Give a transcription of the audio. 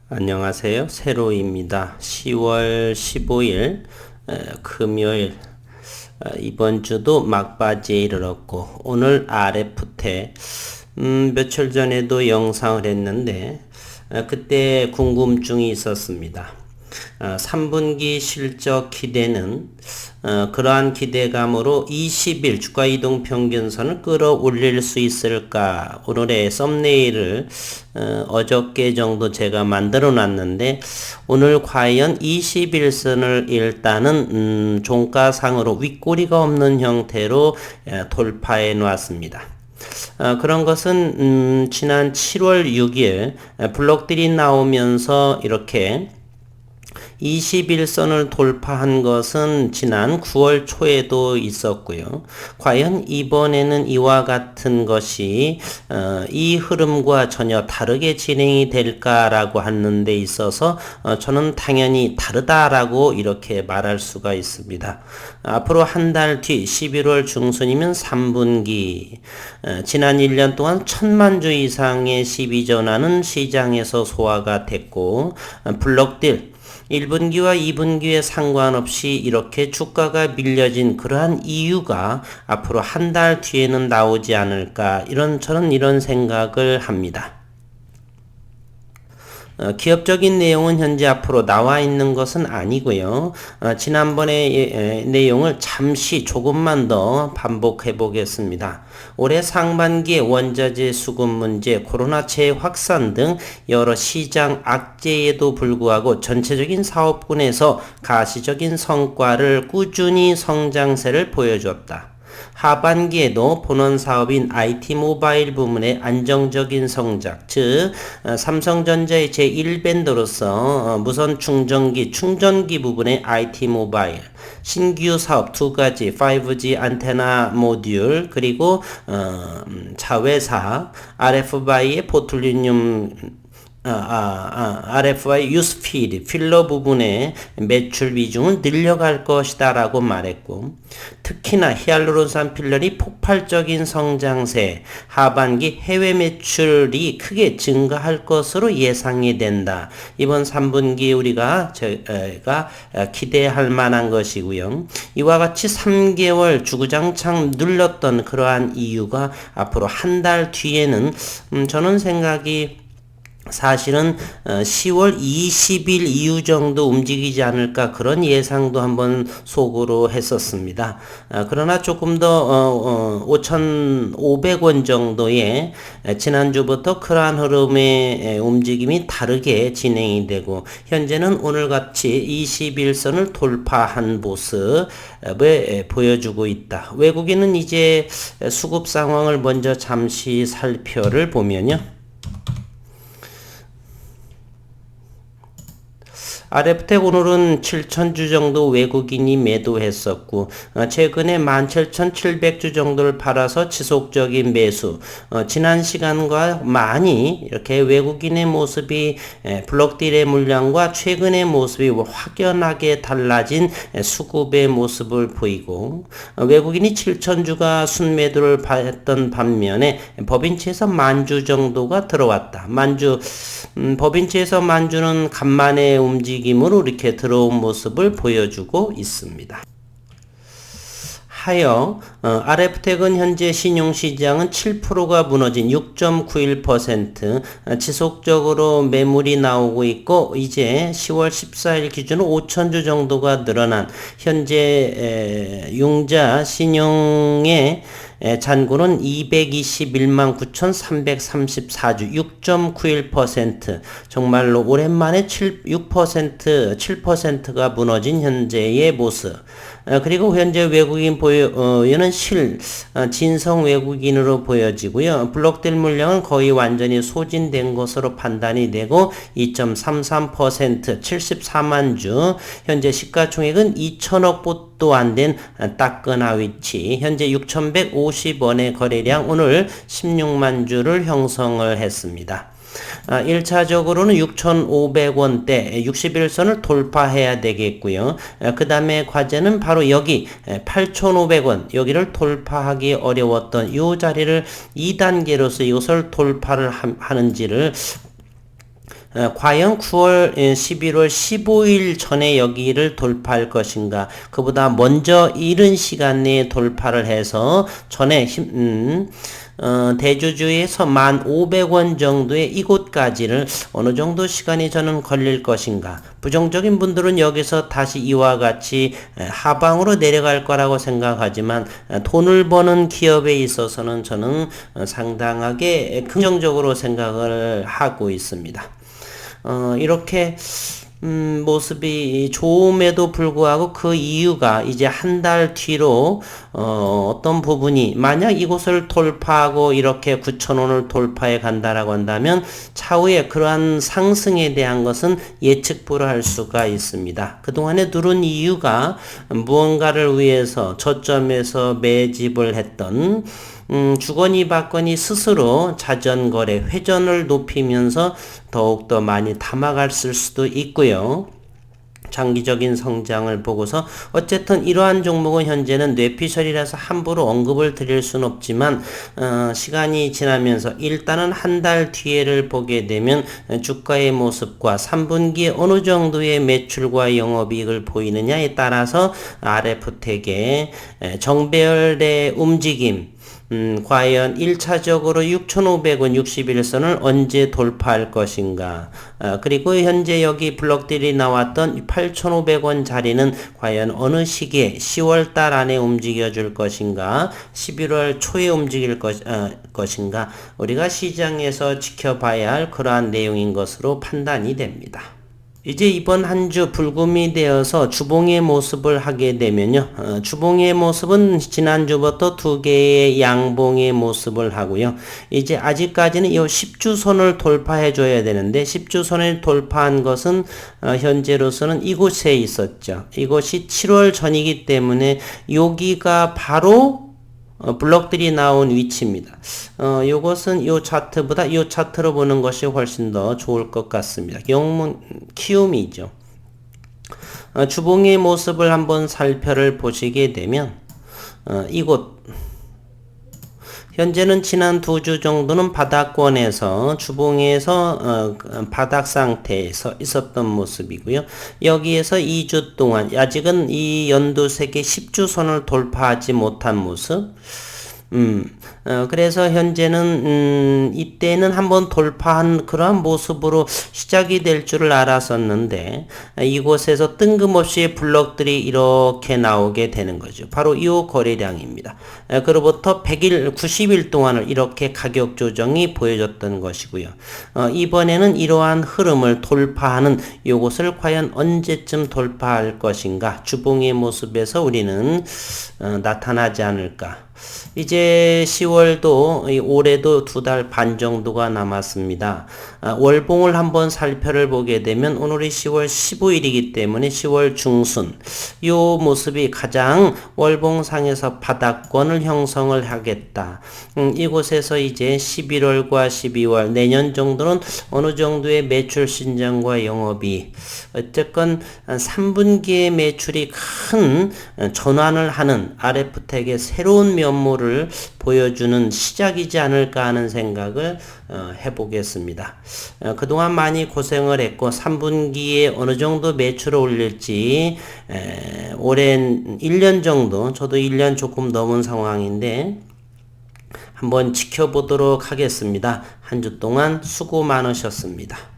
안녕하세요. 세로입니다. 10월 15일 금요일 이번 주도 막바지에 이르렀고 오늘 RF태 며칠 전에도 영상을 했는데 그때 궁금증이 있었습니다. 3분기 실적 기대는 그러한 기대감으로 20일 주가 이동 평균선을 끌어올릴 수 있을까? 오늘의 썸네일을 어저께 정도 제가 만들어 놨는데 오늘 과연 21선을 일단은 종가상으로 윗꼬리가 없는 형태로 돌파해 놨습니다. 그런 것은 지난 7월 6일 블록들이 나오면서 이렇게 21선을 돌파한 것은 지난 9월 초에도 있었고요. 과연 이번에는 이와 같은 것이 이 흐름과 전혀 다르게 진행이 될까라고 하는 데 있어서 저는 당연히 다르다라고 이렇게 말할 수가 있습니다. 앞으로 한 달 뒤 11월 중순이면 3분기 지난 1년 동안 1000만 주 이상의 시비 전환은 시장에서 소화가 됐고 블록딜 1분기와 2분기에 상관없이 이렇게 주가가 밀려진 그러한 이유가 앞으로 한 달 뒤에는 나오지 않을까 저는 이런 생각을 합니다. 기업적인 내용은 현재 앞으로 나와 있는 것은 아니고요. 지난번에 내용을 잠시 조금만 더 반복해 보겠습니다. 올해 상반기에 원자재 수급 문제, 코로나 재확산 등 여러 시장 악재에도 불구하고 전체적인 사업군에서 가시적인 성과를 꾸준히 성장세를 보여줬다. 하반기에도 본원 사업인 IT 모바일 부문의 안정적인 성장, 즉 삼성전자의 제1밴드로서 무선 충전기 부분의 IT 모바일, 신규 사업 두 가지 5G 안테나 모듈 그리고 자회사 RF바이의 보툴리늄 RFI 유스피드 필러 부분의 매출 비중을 늘려갈 것이다 라고 말했고 특히나 히알루론산 필러리 폭발적인 성장세 하반기 해외 매출이 크게 증가할 것으로 예상이 된다. 이번 3분기 우리가 기대할 만한 것이고요. 이와 같이 3개월 주구장창 눌렀던 그러한 이유가 앞으로 한 달 뒤에는 저는 생각이 사실은 10월 20일 이후 정도 움직이지 않을까 그런 예상도 한번 속으로 했었습니다. 그러나 조금 더 5,500원 정도의 지난주부터 그러한 흐름의 움직임이 다르게 진행이 되고 현재는 오늘같이 21선을 돌파한 모습을 보여주고 있다. 외국인은 이제 수급 상황을 먼저 잠시 살펴를 보면요. RF텍 오늘은 7,000주 정도 외국인이 매도했었고 최근에 17,700주 정도를 팔아서 지속적인 매수 지난 시간과 많이 이렇게 외국인의 모습이 블록딜의 물량과 최근의 모습이 확연하게 달라진 수급의 모습을 보이고 외국인이 7,000주가 순매도를 했던 반면에 법인치에서 10,000주 정도가 들어왔다. 법인치에서 10,000주는 간만에 움직임으로 이렇게 들어온 모습을 보여주고 있습니다. 하여 RF텍은 현재 신용시장은 7%가 무너진 6.91% 지속적으로 매물이 나오고 있고 이제 10월 14일 기준으로 5,000주 정도가 늘어난 현재 융자 신용의 잔고는 221만 9,334주 6.91% 정말로 오랜만에 7%가 무너진 현재의 모습 그리고 현재 외국인 보유는 진성 외국인으로 보여지고요. 블록딜 물량은 거의 완전히 소진된 것으로 판단이 되고 2.33% 74만 주 현재 시가총액은 2천억 도 안 된 따끈한 위치 현재 6,150원의 거래량 오늘 16만 주를 형성을 했습니다. 1차적으로는 6,500원대 61선을 돌파해야 되겠고요. 그 다음에 과제는 바로 여기 8,500원 여기를 돌파하기 어려웠던 이 자리를 2단계로서 이것을 돌파를 하는지를 과연 9월, 11월 15일 전에 여기를 돌파할 것인가? 그보다 먼저 이른 시간 내에 돌파를 해서 전에 대주주에서 1,500원 정도의 이곳까지를 어느 정도 시간이 저는 걸릴 것인가? 부정적인 분들은 여기서 다시 이와 같이 하방으로 내려갈 거라고 생각하지만 돈을 버는 기업에 있어서는 저는 상당하게 긍정적으로 생각을 하고 있습니다. 이렇게 모습이 좋음에도 불구하고 그 이유가 이제 한 달 뒤로 어떤 부분이 만약 이곳을 돌파하고 이렇게 9,000원을 돌파해 간다라고 한다면 차후에 그러한 상승에 대한 것은 예측 불허할 수가 있습니다. 그동안에 누른 이유가 무언가를 위해서 저점에서 매집을 했던 주거니 받거니 스스로 자전거래 회전을 높이면서 더욱더 많이 담아갔을 수도 있고요. 장기적인 성장을 보고서 어쨌든 이러한 종목은 현재는 뇌피셜이라서 함부로 언급을 드릴 수는 없지만 시간이 지나면서 일단은 한 달 뒤에를 보게 되면 주가의 모습과 3분기에 어느 정도의 매출과 영업이익을 보이느냐에 따라서 RF택의 정배열의 움직임 과연 1차적으로 6,500원 61선을 언제 돌파할 것인가? 그리고 현재 여기 블록들이 나왔던 8,500원 자리는 과연 어느 시기에 10월달 안에 움직여 줄 것인가? 11월 초에 움직일 것인가? 우리가 시장에서 지켜봐야 할 그러한 내용인 것으로 판단이 됩니다. 이제 이번 한 주 불금이 되어서 주봉의 모습을 하게 되면요. 주봉의 모습은 지난주부터 두 개의 양봉의 모습을 하고요. 이제 아직까지는 이 10주선을 돌파해 줘야 되는데 10주선을 돌파한 것은 현재로서는 이곳에 있었죠. 이것이 7월 전이기 때문에 여기가 바로 블록들이 나온 위치입니다. 요것은 요 차트보다 요 차트로 보는 것이 훨씬 더 좋을 것 같습니다. 영문 키움이죠. 주봉의 모습을 한번 살펴를 보시게 되면 이곳 현재는 지난 2주 정도는 바닥권에서 주봉에서 바닥 상태에서 있었던 모습이고요. 여기에서 2주 동안 아직은 이 연두색의 10주선을 돌파하지 못한 모습. 그래서 현재는 이때는 한번 돌파한 그러한 모습으로 시작이 될 줄을 알았었는데 이곳에서 뜬금없이 블록들이 이렇게 나오게 되는 거죠. 바로 이 거래량입니다. 그로부터 100일, 90일 동안을 이렇게 가격 조정이 보여줬던 것이고요. 이번에는 이러한 흐름을 돌파하는 이것을 과연 언제쯤 돌파할 것인가? 주봉의 모습에서 우리는 나타나지 않을까? 이제 10월도 올해도 2달 반 정도가 남았습니다. 월봉을 한번 살펴를 보게 되면 오늘이 10월 15일이기 때문에 10월 중순 이 모습이 가장 월봉상에서 바닥권을 형성을 하겠다. 이곳에서 이제 11월과 12월 내년 정도는 어느 정도의 매출 신장과 영업이 어쨌건 3분기의 매출이 큰 전환을 하는 RF택의 새로운 면모를 보여주는 시작이지 않을까 하는 생각을 해보겠습니다. 그동안 많이 고생을 했고 3분기에 어느 정도 매출을 올릴지 올해는 1년 정도 저도 1년 조금 넘은 상황인데 한번 지켜보도록 하겠습니다. 한 주 동안 수고 많으셨습니다.